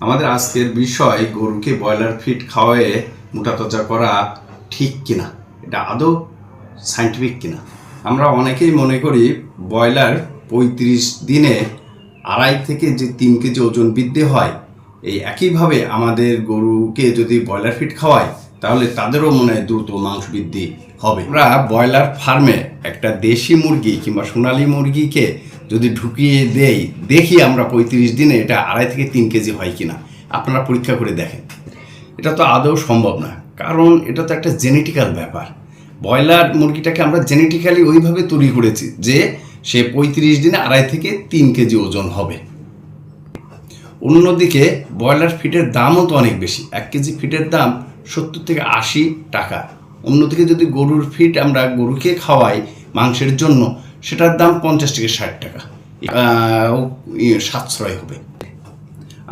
আমাদের আজকের বিষয় গরুকে ব্রয়লার ফিড খাওয়ায়ে মোটাতাজা করা ঠিক কিনা, এটা আদৌ সায়েন্টিফিক কিনা। আমরা অনেকেই মনে করি ব্রয়লার 35 দিনে 2.5 থেকে যে 3 কেজি ওজন বৃদ্ধি হয়, এই একইভাবে আমাদের গরুকে যদি ব্রয়লার ফিড খাওয়ায় তাহলে তাদেরও মনে হয় দ্রুত মাংস বৃদ্ধি হবে। আমরা ব্রয়লার ফার্মে একটা দেশি মুরগি কিংবা সোনালী মুরগিকে যদি ঢুকিয়ে দেই, দেখি আমরা 35 দিনে এটা 2.5 থেকে 3 কেজি হয় কিনা। আপনারা পরীক্ষা করে দেখেন, এটা তো আদৌ সম্ভব না, কারণ এটা তো একটা জেনেটিক্যাল ব্যাপার। ব্রয়লার মুরগিটাকে আমরা জেনেটিক্যালি ওইভাবে তৈরি করেছি যে সে 35 দিনে 2.5 থেকে 3 কেজি ওজন হবে। অন্যদিকে ব্রয়লার ফিডের দামও তো অনেক বেশি, 1 কেজি ফিডের দাম 70 থেকে 80 টাকা। অন্যদিকে যদি গরুর ফিড আমরা গরুকে খাওয়াই মাংসের জন্য, সেটার দাম 50 থেকে 60 টাকা, সাশ্রয় হবে।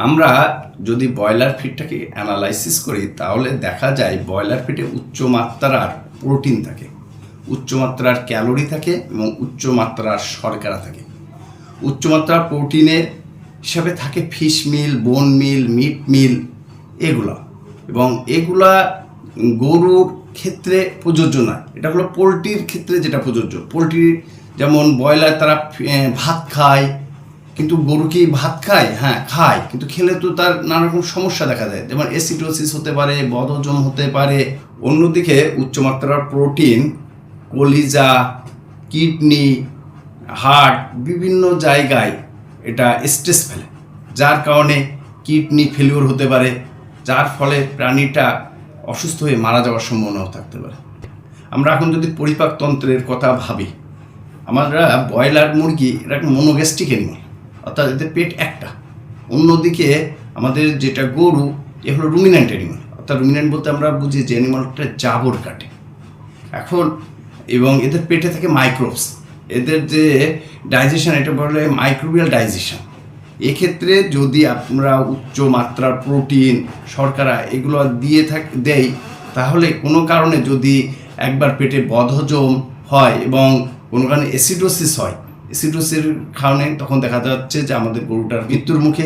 আমরা যদি ব্রয়লার ফিডটাকে অ্যানালাইসিস করি তাহলে দেখা যায় ব্রয়লার ফিডে উচ্চমাত্রার প্রোটিন থাকে, উচ্চমাত্রার ক্যালোরি থাকে এবং উচ্চমাত্রার শর্করা থাকে। উচ্চমাত্রার প্রোটিনের হিসাবে থাকে ফিশ মিল, বোন মিল, মিট মিল, এগুলা। এবং এগুলা গরুর ক্ষেত্রে প্রযোজ্য নয়, এটা হলো পোলট্রির ক্ষেত্রে যেটা প্রযোজ্য। পোলট্রি যেমন ব্রয়লার তারা ভাত খায়, কিন্তু গরু কি ভাত খায়? হ্যাঁ খায়, কিন্তু খেলে তো তার নানা রকম সমস্যা দেখা যায়, যেমন অ্যাসিডোসিস হতে পারে, বদহজম হতে পারে। অন্যদিকে উচ্চমাত্রার প্রোটিন কলিজা, কিডনি, হার্ট, বিভিন্ন জায়গায় এটা স্ট্রেস ফেলে, যার কারণে কিডনি ফেলিওর হতে পারে, যার ফলে প্রাণীটা অসুস্থ হয়ে মারা যাওয়ার সম্ভাবনাও থাকতে পারে। আমরা এখন যদি পরিপাকতন্ত্রের কথা ভাবি, আমরা ব্রয়লার মুরগি এটা একটা মনোগ্যাস্ট্রিক অ্যানিমাল, অর্থাৎ এদের পেট একটা। অন্যদিকে আমাদের যেটা গরু, এ হলো রুমিন্যান্ট অ্যানিমাল, অর্থাৎ রুমিন্যান্ট বলতে আমরা বুঝি যে অ্যানিমালটা জাবর কাটে এখন, এবং এদের পেটে থাকে মাইক্রোবস। এদের যে ডাইজেশন, এটা বলে মাইক্রোবিয়াল ডাইজেশন। এক্ষেত্রে যদি আমরা উচ্চ মাত্রার প্রোটিন, শর্করা এগুলো দেই, তাহলে কোনো কারণে যদি একবার পেটে বদহজম হয় এবং কোনো কারণে অ্যাসিডোসিস হয়, অ্যাসিডোসিসের কারণে তখন দেখা যাচ্ছে যে আমাদের গরুটার মৃত্যুর মুখে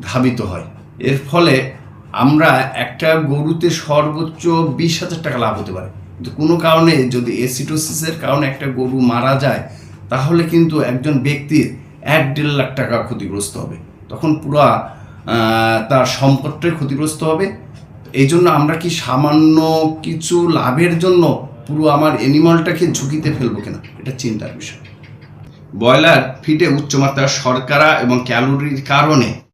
ধাবিত হয়। এর ফলে আমরা একটা গরুতে সর্বোচ্চ 20,000 টাকা লাভ হতে পারে, কিন্তু কোনো কারণে যদি অ্যাসিডোসিসের কারণে একটা গরু মারা যায়, তাহলে কিন্তু একজন ব্যক্তির 1-1.5 লাখ টাকা ক্ষতিগ্রস্ত হবে। তখন পুরো তার সম্পদটাই ক্ষতিগ্রস্ত হবে। এই জন্য আমরা কি সামান্য কিছু লাভের জন্য পুরো আমার অ্যানিমালটাকে ঝুঁকিতে ফেলবো কিনা, এটা চিন্তার বিষয়। ব্রয়লার ফিডে উচ্চমাত্রার শর্করা এবং ক্যালোরির কারণে